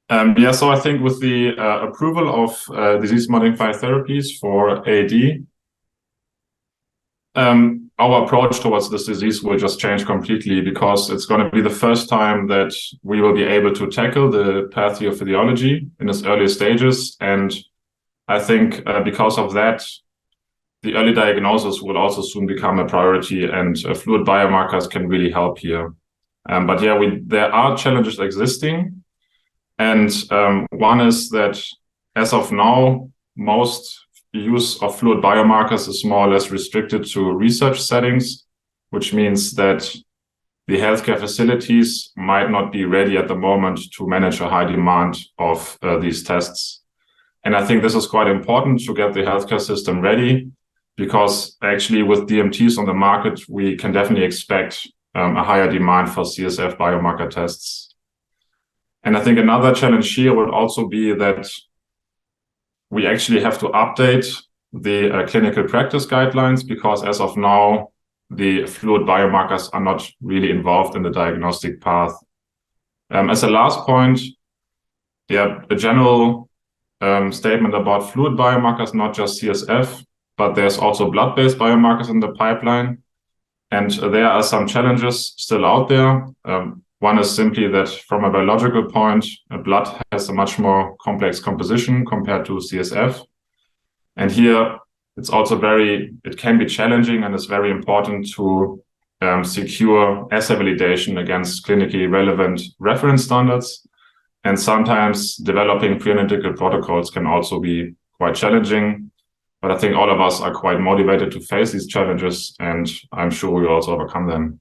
Yeah, so I think with the approval of disease-modifying therapies for AD, our approach towards this disease will just change completely, because it's going to be the first time that we will be able to tackle the pathophysiology in its early stages. And I think because of that, the early diagnosis will also soon become a priority, and fluid biomarkers can really help here. But yeah, there are challenges existing. And one is that as of now, most use of fluid biomarkers is more or less restricted to research settings, which means that the healthcare facilities might not be ready at the moment to manage a high demand of these tests. And I think this is quite important to get the healthcare system ready, because actually with DMTs on the market, we can definitely expect a higher demand for CSF biomarker tests. And I think another challenge here would also be that we actually have to update the clinical practice guidelines, because as of now, the fluid biomarkers are not really involved in the diagnostic path. As a last point, yeah, a general statement about fluid biomarkers, not just CSF, but there's also blood-based biomarkers in the pipeline. And there are some challenges still out there. One is simply that from a biological point, blood has a much more complex composition compared to CSF. And here it's also it can be challenging, and it's very important to secure assay validation against clinically relevant reference standards. And sometimes developing pre-analytical protocols can also be quite challenging. But I think all of us are quite motivated to face these challenges, and I'm sure we will also overcome them.